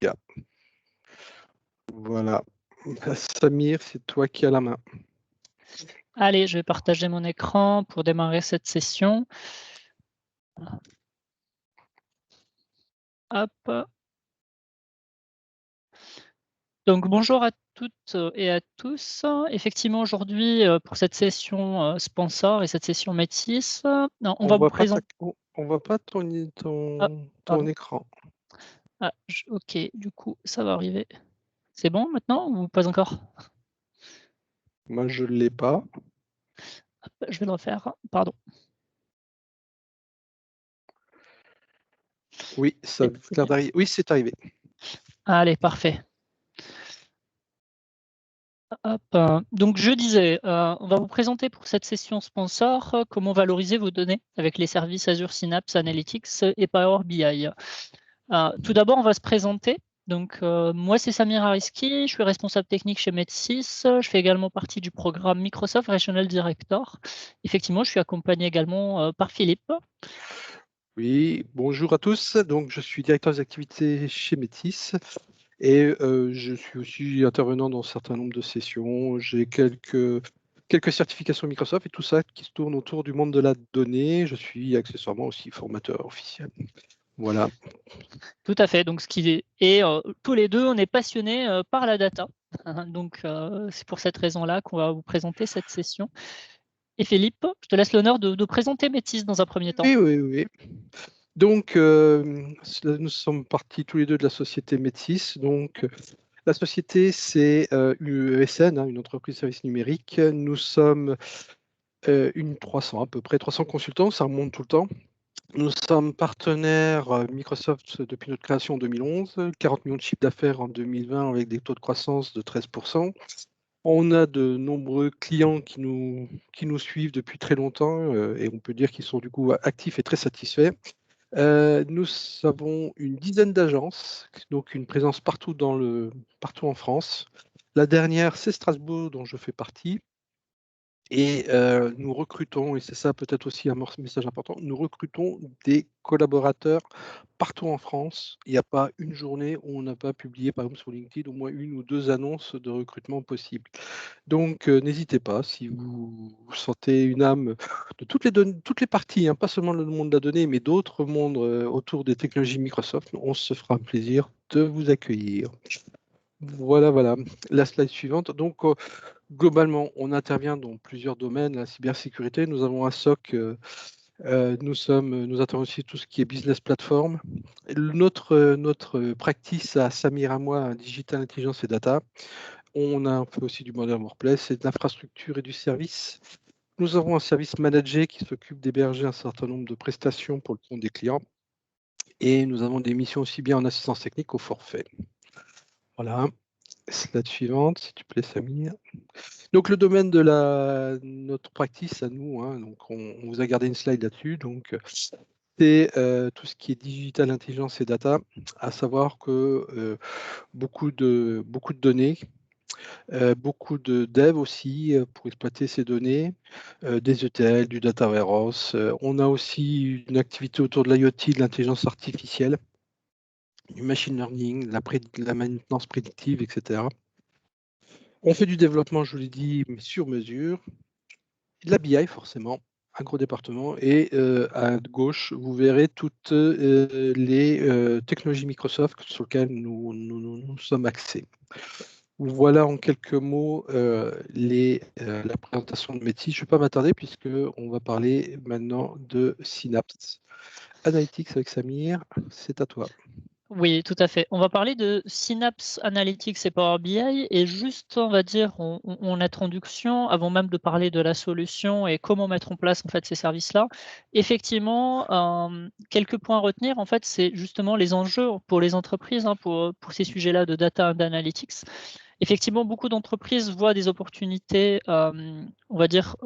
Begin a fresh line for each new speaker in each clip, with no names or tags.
Yeah. Voilà. Samir, c'est toi qui as la main.
Allez, je vais partager mon écran pour démarrer cette session. Hop. Donc bonjour à toutes et à tous. Effectivement, aujourd'hui, pour cette session sponsor et cette session Métis, on va vous présenter.
On voit pas ton écran.
OK, du coup, ça va arriver. C'est bon maintenant ou pas encore?
Moi, je l'ai pas.
Je vais le refaire, pardon.
Oui, ça a l'air d'arriver. Oui, c'est arrivé.
Allez, parfait. Hop, donc je disais, on va vous présenter pour cette session sponsor comment valoriser vos données avec les services Azure Synapse Analytics et Power BI. Tout d'abord, on va se présenter. Donc, moi, c'est Samir Hariski, je suis responsable technique chez Med6. Je fais également partie du programme Microsoft Regional Director. Effectivement, je suis accompagné également par Philippe.
Oui, bonjour à tous. Donc, je suis directeur des activités chez Métis et je suis aussi intervenant dans un certain nombre de sessions. J'ai quelques certifications Microsoft et tout ça qui se tourne autour du monde de la donnée. Je suis accessoirement aussi formateur officiel. Voilà.
Tout à fait. Donc, ce qui est, et tous les deux, on est passionnés par la data. Donc, c'est pour cette raison-là qu'on va vous présenter cette session. Et Philippe, je te laisse l'honneur de présenter Métis dans un premier temps.
Oui. Donc, nous sommes partis tous les deux de la société Métis. Donc, la société, c'est une ESN, une entreprise de services numériques. Nous sommes une 300, à peu près 300 consultants, ça remonte tout le temps. Nous sommes partenaires Microsoft depuis notre création en 2011, 40 millions de chiffre d'affaires en 2020 avec des taux de croissance de 13%. On a de nombreux clients qui nous suivent depuis très longtemps et on peut dire qu'ils sont du coup actifs et très satisfaits. Nous avons une dizaine d'agences, donc une présence partout en France. La dernière, c'est Strasbourg, dont je fais partie. Et nous recrutons, et c'est ça peut-être aussi un message important, nous recrutons des collaborateurs partout en France. Il n'y a pas une journée où on n'a pas publié, par exemple sur LinkedIn, au moins une ou deux annonces de recrutement possibles. Donc n'hésitez pas, si vous sentez une âme de toutes les parties, pas seulement le monde de la donnée, mais d'autres mondes autour des technologies Microsoft, on se fera un plaisir de vous accueillir. Voilà. La slide suivante. Donc, globalement, on intervient dans plusieurs domaines. La cybersécurité, nous avons un SOC, nous intervenons aussi tout ce qui est business platform. Notre practice à Samir à moi, digital intelligence et data. On a un peu aussi du modern workplace, c'est de l'infrastructure et du service. Nous avons un service managé qui s'occupe d'héberger un certain nombre de prestations pour le compte des clients. Et nous avons des missions aussi bien en assistance technique qu'au forfait. Voilà. Slide suivante, s'il te plaît, Samir. Donc, le domaine de notre practice à nous, donc on vous a gardé une slide là-dessus. Donc, c'est tout ce qui est digital intelligence et data, à savoir que beaucoup de données, beaucoup de dev aussi pour exploiter ces données, des ETL, du data warehouse. On a aussi une activité autour de l'IoT, de l'intelligence artificielle, du machine learning, la maintenance prédictive, etc. On fait du développement, je vous l'ai dit, mais sur mesure. De la BI, forcément, un gros département. Et à gauche, vous verrez toutes les technologies Microsoft sur lesquelles nous sommes axés. Voilà en quelques mots la présentation de Métis. Je ne vais pas m'attarder puisqu'on va parler maintenant de Synapse Analytics avec Samir. C'est à toi.
Oui, tout à fait. On va parler de Synapse Analytics et Power BI et juste, on va dire, en introduction, avant même de parler de la solution et comment mettre en place en fait ces services-là. Effectivement, quelques points à retenir, en fait, c'est justement les enjeux pour les entreprises, pour ces sujets-là de data and analytics. Effectivement, beaucoup d'entreprises voient des opportunités, on va dire,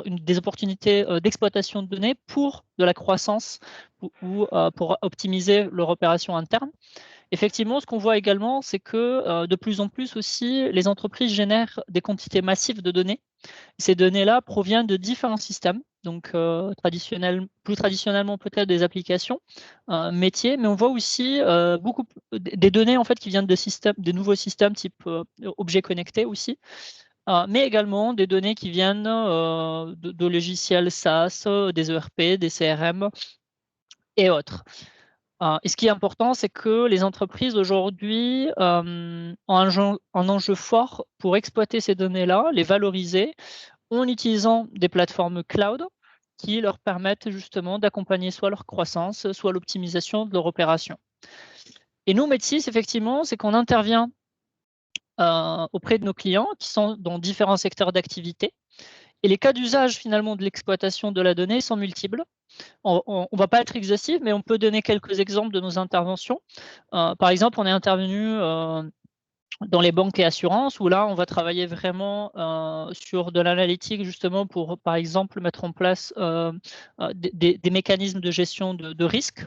des opportunités d'exploitation de données pour de la croissance ou pour optimiser leur opération interne. Effectivement, ce qu'on voit également, c'est que de plus en plus aussi, les entreprises génèrent des quantités massives de données. Ces données-là proviennent de différents systèmes. donc plus traditionnellement peut-être des applications métiers, mais on voit aussi beaucoup des données en fait qui viennent des nouveaux systèmes type objets connectés aussi, mais également des données qui viennent de logiciels SaaS, des ERP, des CRM et autres. Et ce qui est important, c'est que les entreprises aujourd'hui ont un enjeu fort pour exploiter ces données-là, les valoriser, en utilisant des plateformes cloud qui leur permettent justement d'accompagner soit leur croissance, soit l'optimisation de leur opération. Et nous, Medsys, effectivement, c'est qu'on intervient auprès de nos clients qui sont dans différents secteurs d'activité. Et les cas d'usage finalement de l'exploitation de la donnée sont multiples. On ne va pas être exhaustif, mais on peut donner quelques exemples de nos interventions. Par exemple, on est intervenu dans les banques et assurances, où là, on va travailler vraiment sur de l'analytique, justement, pour, par exemple, mettre en place des mécanismes de gestion de risques.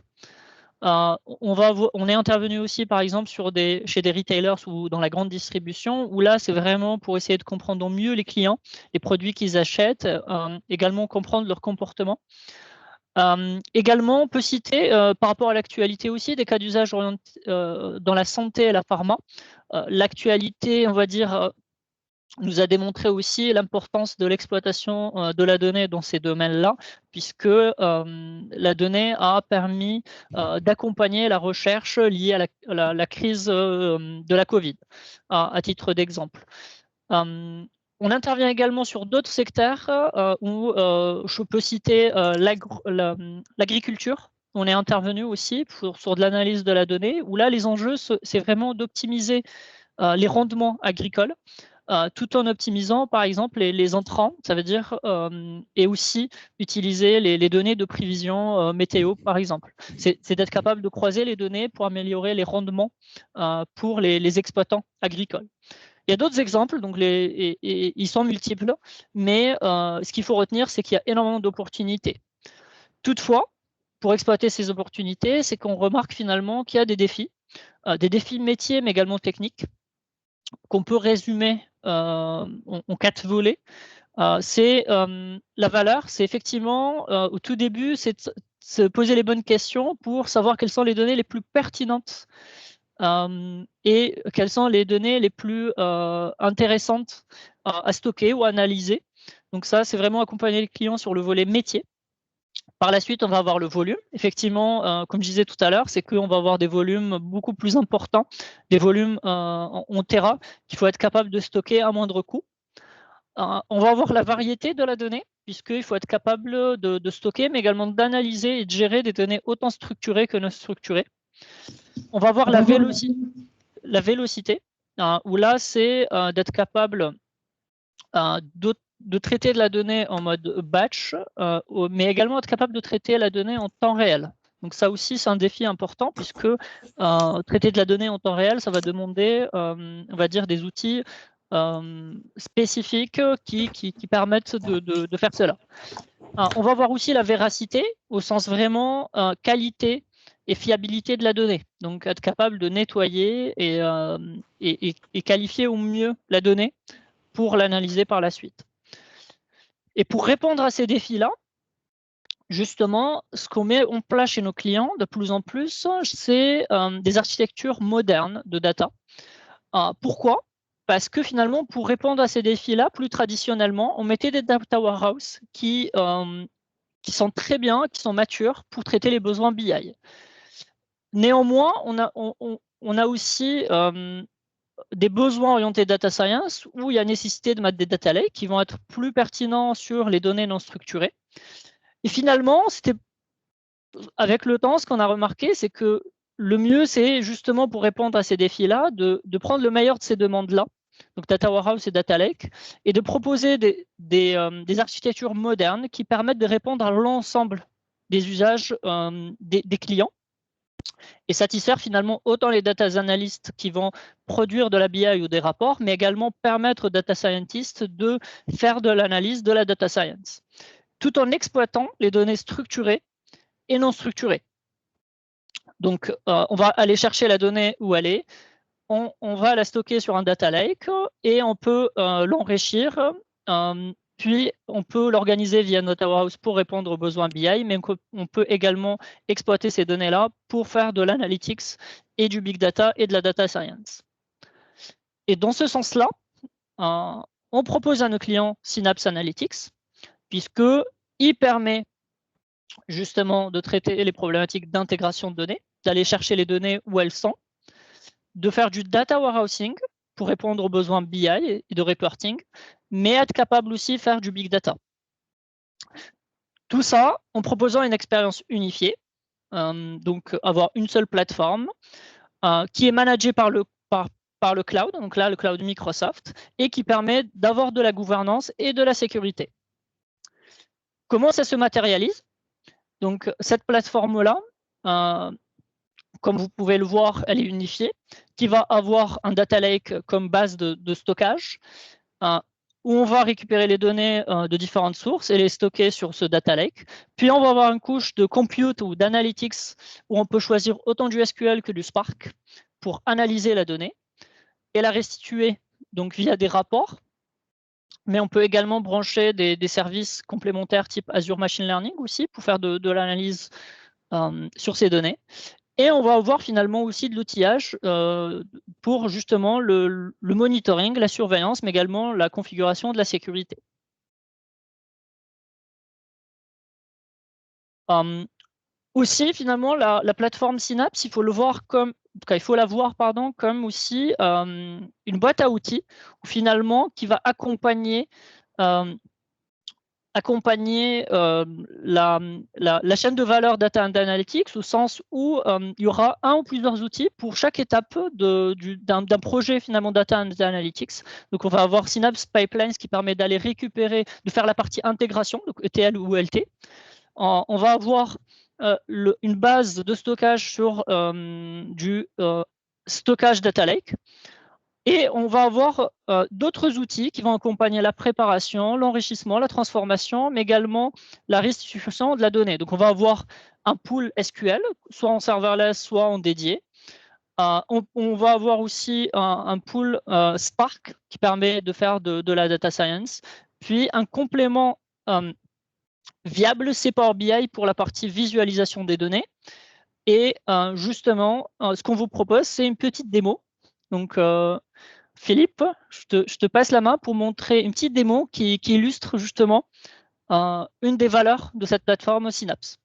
On est intervenu aussi, par exemple, chez des retailers ou dans la grande distribution, où là, c'est vraiment pour essayer de comprendre mieux les clients, les produits qu'ils achètent, également comprendre leur comportement. Également, on peut citer, par rapport à l'actualité aussi, des cas d'usage dans la santé et la pharma. L'actualité, on va dire, nous a démontré aussi l'importance de l'exploitation de la donnée dans ces domaines-là, puisque la donnée a permis d'accompagner la recherche liée à la crise de la Covid, à titre d'exemple. On intervient également sur d'autres secteurs où je peux citer l'agriculture. On est intervenu aussi sur de l'analyse de la donnée, où là, les enjeux, c'est vraiment d'optimiser les rendements agricoles, tout en optimisant, par exemple, les entrants, ça veut dire, et aussi utiliser les données de prévision météo, par exemple. C'est d'être capable de croiser les données pour améliorer les rendements pour les exploitants agricoles. Il y a d'autres exemples, donc ils sont multiples, mais ce qu'il faut retenir, c'est qu'il y a énormément d'opportunités. Toutefois, pour exploiter ces opportunités, c'est qu'on remarque finalement qu'il y a des défis métiers, mais également techniques, qu'on peut résumer en 4 volets. La valeur, c'est effectivement, au tout début, c'est de se poser les bonnes questions pour savoir quelles sont les données les plus pertinentes et quelles sont les données les plus intéressantes à stocker ou à analyser. Donc ça, c'est vraiment accompagner les clients sur le volet métier. Par la suite, on va avoir le volume. Effectivement, comme je disais tout à l'heure, c'est qu'on va avoir des volumes beaucoup plus importants, des volumes en Tera qu'il faut être capable de stocker à moindre coût. On va avoir la variété de la donnée, puisqu'il faut être capable de stocker, mais également d'analyser et de gérer des données autant structurées que non structurées. On va avoir la vélocité, où là, c'est d'être capable de traiter de la donnée en mode batch, mais également être capable de traiter la donnée en temps réel. Donc ça aussi, c'est un défi important, puisque traiter de la donnée en temps réel, ça va demander, on va dire, des outils spécifiques qui permettent de faire cela. On va voir aussi la véracité, au sens vraiment qualité et fiabilité de la donnée. Donc, être capable de nettoyer et qualifier au mieux la donnée pour l'analyser par la suite. Et pour répondre à ces défis-là, justement, ce qu'on met en place chez nos clients de plus en plus, c'est des architectures modernes de data. Pourquoi ? Parce que finalement, pour répondre à ces défis-là, plus traditionnellement, on mettait des data warehouses qui sont très bien, qui sont matures pour traiter les besoins BI. Néanmoins, on a aussi des besoins orientés data science où il y a nécessité de mettre des data lakes qui vont être plus pertinents sur les données non structurées. Et finalement, avec le temps, ce qu'on a remarqué, c'est que le mieux, c'est justement pour répondre à ces défis-là, de prendre le meilleur de ces demandes-là, donc Data Warehouse et Data Lake, et de proposer des architectures modernes qui permettent de répondre à l'ensemble des usages des clients et satisfaire finalement autant les data analysts qui vont produire de la BI ou des rapports, mais également permettre aux data scientists de faire de l'analyse de la data science, tout en exploitant les données structurées et non structurées. Donc, on va aller chercher la donnée où elle est, on va la stocker sur un data lake et on peut l'enrichir Puis, on peut l'organiser via Data Warehouse pour répondre aux besoins BI, mais on peut également exploiter ces données-là pour faire de l'analytics et du big data et de la data science. Et dans ce sens-là, on propose à nos clients Synapse Analytics, puisqu'il permet justement de traiter les problématiques d'intégration de données, d'aller chercher les données où elles sont, de faire du data warehousing pour répondre aux besoins BI et de reporting, mais être capable aussi de faire du big data. Tout ça en proposant une expérience unifiée, donc avoir une seule plateforme qui est managée par le cloud, donc là le cloud Microsoft, et qui permet d'avoir de la gouvernance et de la sécurité. Comment ça se matérialise? Donc cette plateforme-là, comme vous pouvez le voir, elle est unifiée, qui va avoir un data lake comme base de stockage, où on va récupérer les données de différentes sources et les stocker sur ce data lake. Puis on va avoir une couche de compute ou d'analytics où on peut choisir autant du SQL que du Spark pour analyser la donnée et la restituer donc via des rapports. Mais on peut également brancher des services complémentaires type Azure Machine Learning aussi pour faire de l'analyse sur ces données. Et on va avoir finalement aussi de l'outillage pour justement le monitoring, la surveillance, mais également la configuration de la sécurité. Aussi, finalement, la plateforme Synapse, il faut la voir comme aussi une boîte à outils, finalement, qui va accompagner la chaîne de valeur Data and Analytics, au sens où il y aura un ou plusieurs outils pour chaque étape d'un projet finalement Data and Analytics. Donc on va avoir Synapse Pipelines qui permet d'aller récupérer, de faire la partie intégration, donc ETL ou ELT. On va avoir une base de stockage sur du stockage Data Lake. Et on va avoir d'autres outils qui vont accompagner la préparation, l'enrichissement, la transformation, mais également la restitution de la donnée. Donc, on va avoir un pool SQL, soit en serverless, soit en dédié. On va avoir aussi un pool Spark qui permet de faire de la data science. Puis, un complément viable, c'est Power BI pour la partie visualisation des données. Et justement, ce qu'on vous propose, c'est une petite démo. Donc, Philippe, je te passe la main pour montrer une petite démo qui illustre justement une des valeurs de cette plateforme Synapse.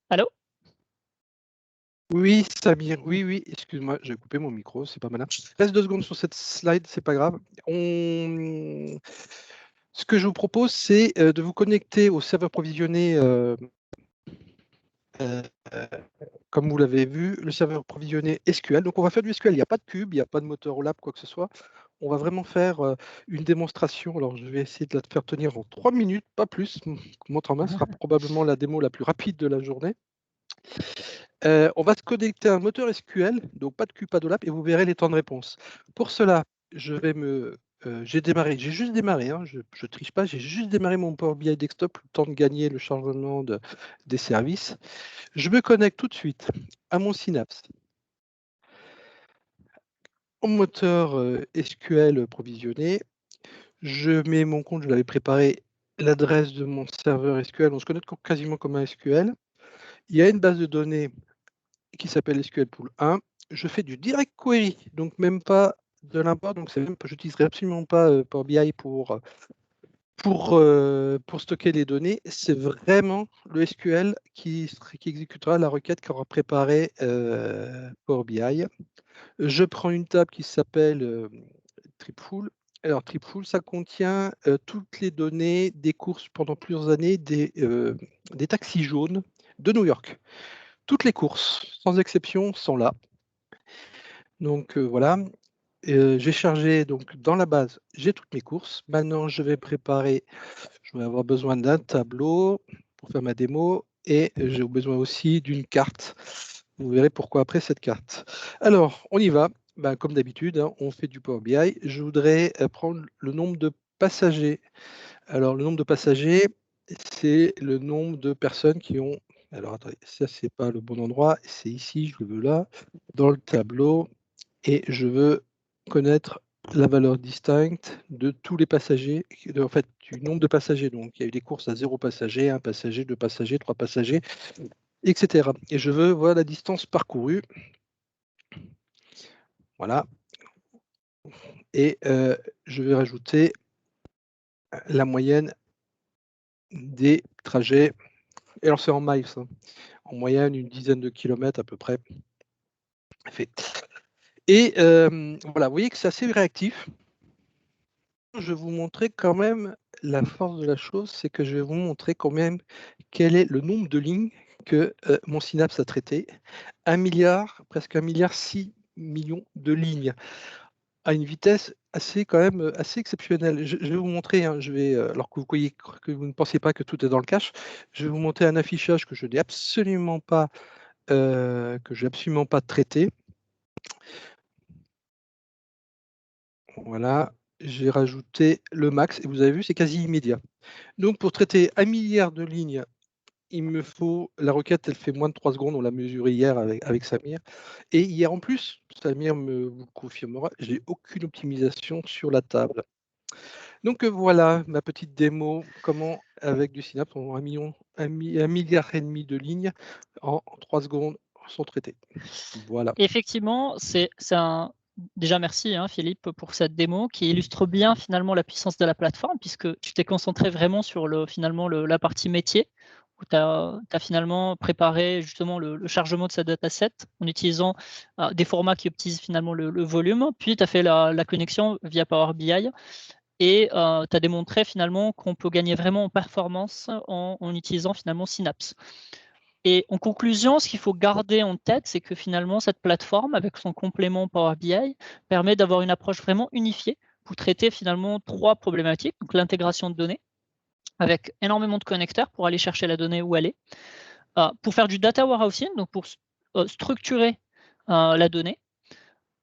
Allô?
Oui, Samir, oui, excuse-moi, j'ai coupé mon micro, c'est pas malin. Reste 2 secondes sur cette slide, c'est pas grave. Ce que je vous propose, c'est de vous connecter au serveur provisionné, comme vous l'avez vu, le serveur provisionné SQL. Donc on va faire du SQL, il n'y a pas de cube, il n'y a pas de moteur OLAP, quoi que ce soit. On va vraiment faire une démonstration. Alors je vais essayer de la faire tenir en 3 minutes, pas plus. Mon temps main sera probablement la démo la plus rapide de la journée. On va se connecter à un moteur SQL, donc pas de cube, pas d'OLAP, et vous verrez les temps de réponse. Pour cela, j'ai juste démarré, hein, je triche pas, j'ai juste démarré mon Power BI Desktop, le temps de gagner le chargement des services. Je me connecte tout de suite à mon Synapse, au moteur SQL provisionné. Je mets mon compte, je l'avais préparé, l'adresse de mon serveur SQL, on se connecte quasiment comme un SQL. Il y a une base de données qui s'appelle SQL Pool 1. Je fais du direct query, donc même pas de l'import, donc je n'utiliserai absolument pas Power BI pour stocker les données. C'est vraiment le SQL qui exécutera la requête qu'aura préparée Power BI. Je prends une table qui s'appelle Tripful. Alors, Tripful, ça contient toutes les données des courses pendant plusieurs années des taxis jaunes de New York. Toutes les courses, sans exception, sont là. Donc voilà, j'ai chargé donc dans la base, j'ai toutes mes courses. Maintenant, je vais avoir besoin d'un tableau pour faire ma démo et j'ai besoin aussi d'une carte. Vous verrez pourquoi après cette carte. Alors, on y va. Comme d'habitude, hein, on fait du Power BI. Je voudrais prendre le nombre de passagers. Alors, le nombre de passagers, c'est le nombre de personnes qui ont Alors attendez, ça c'est pas le bon endroit, c'est ici, je le veux là, dans le tableau, et je veux connaître la valeur distincte de tous les passagers, en fait, du nombre de passagers. Donc il y a eu des courses à 0 passager, 1 passager, 2 passagers, 3 passagers, et cetera. Et je veux voir la distance parcourue. Voilà, et je vais rajouter la moyenne des trajets, et alors c'est en miles, hein. En moyenne, une dizaine de kilomètres à peu près fait. Et voilà, vous voyez que c'est assez réactif. Je vais vous montrer quand même la force de la chose, c'est que je vais vous montrer quand même quel est le nombre de lignes que, mon Synapse a traité. 1 000 000, presque 1,6 milliard de lignes à une vitesse assez quand même, assez exceptionnelle. Je vais vous montrer, hein, alors que vous voyez que vous ne pensez pas que tout est dans le cache, je vais vous montrer un affichage que je n'ai absolument pas, traité. Voilà, j'ai rajouté le max et vous avez vu, c'est quasi immédiat. Donc pour traiter 1 000 000 de lignes, il me faut la requête, elle fait moins de 3 secondes, on l'a mesuré hier avec Samir, et hier en plus, Samir vous le confirmera, j'ai aucune optimisation sur la table. Donc voilà ma petite démo, comment avec du Synapse, on a 1 milliard et demi de lignes en 3 secondes sont traitées. Voilà.
Effectivement, c'est un déjà merci, hein, Philippe, pour cette démo qui illustre bien finalement la puissance de la plateforme, puisque tu t'es concentré vraiment sur la partie métier, où tu as finalement préparé justement le chargement de ce dataset en utilisant, des formats qui optimisent finalement le volume. Puis tu as fait la connexion via Power BI et tu as démontré finalement qu'on peut gagner vraiment en performance en utilisant finalement Synapse. Et en conclusion, ce qu'il faut garder en tête, c'est que finalement, cette plateforme, avec son complément Power BI, permet d'avoir une approche vraiment unifiée pour traiter finalement 3 problématiques. Donc l'intégration de données, avec énormément de connecteurs pour aller chercher la donnée où elle est. Pour faire du data warehousing, donc pour structurer la donnée,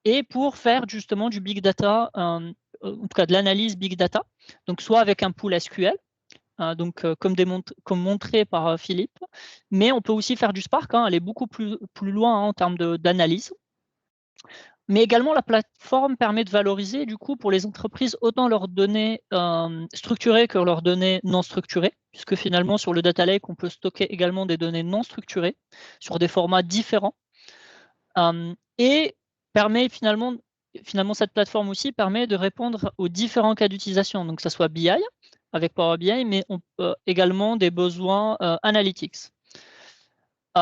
et pour faire justement du big data, en tout cas de l'analyse big data, donc soit avec un pool SQL, donc comme montré par Philippe, mais on peut aussi faire du Spark, aller beaucoup plus loin en termes d'analyse. Mais également, la plateforme permet de valoriser, du coup, pour les entreprises, autant leurs données structurées que leurs données non structurées, puisque finalement, sur le Data Lake, on peut stocker également des données non structurées sur des formats différents. Et permet finalement, cette plateforme aussi permet de répondre aux différents cas d'utilisation, donc que ça soit BI, avec Power BI, mais également des besoins analytics.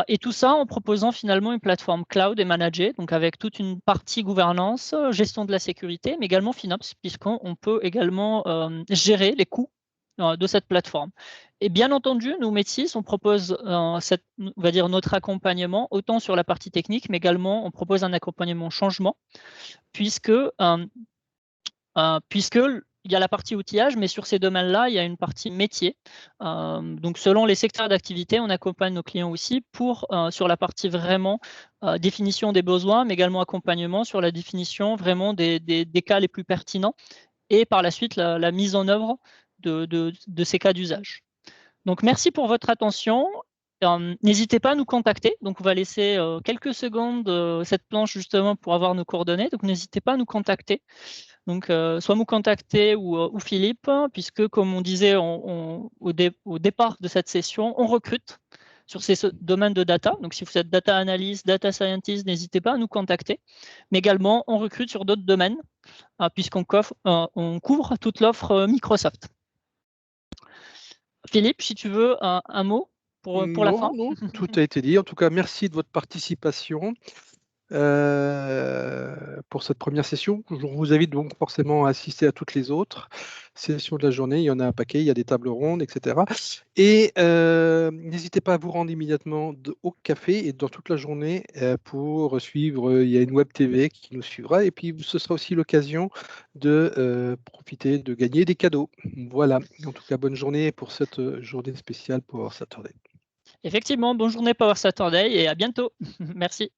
Et tout ça en proposant finalement une plateforme cloud et managée, donc avec toute une partie gouvernance, gestion de la sécurité, mais également FinOps, puisqu'on peut également gérer les coûts de cette plateforme. Et bien entendu, nous, Métis, on propose on va dire notre accompagnement, autant sur la partie technique, mais également on propose un accompagnement changement, puisque il y a la partie outillage, mais sur ces domaines-là, il y a une partie métier. Donc selon les secteurs d'activité, on accompagne nos clients aussi sur la partie vraiment définition des besoins, mais également accompagnement sur la définition vraiment des cas les plus pertinents et par la suite la mise en œuvre de ces cas d'usage. Donc merci pour votre attention. N'hésitez pas à nous contacter. Donc on va laisser quelques secondes cette planche justement pour avoir nos coordonnées. Donc n'hésitez pas à nous contacter. Donc, soit nous contacter ou Philippe, puisque comme on disait au départ de cette session, on recrute sur ces domaines de data. Donc, si vous êtes data analyst, data scientist, n'hésitez pas à nous contacter. Mais également, on recrute sur d'autres domaines, puisqu'on couvre toute l'offre Microsoft. Philippe, si tu veux un mot pour la fin.
Non, tout a été dit. En tout cas, merci de votre participation. Pour cette première session. Je vous invite donc forcément à assister à toutes les autres sessions de la journée. Il y en a un paquet, il y a des tables rondes, etc. Et n'hésitez pas à vous rendre immédiatement au café et dans toute la journée pour suivre. Il y a une web TV qui nous suivra et puis ce sera aussi l'occasion de profiter de gagner des cadeaux. Voilà. En tout cas, bonne journée pour cette journée spéciale Power Saturday.
Effectivement, bonne journée Power Saturday et à bientôt. Merci.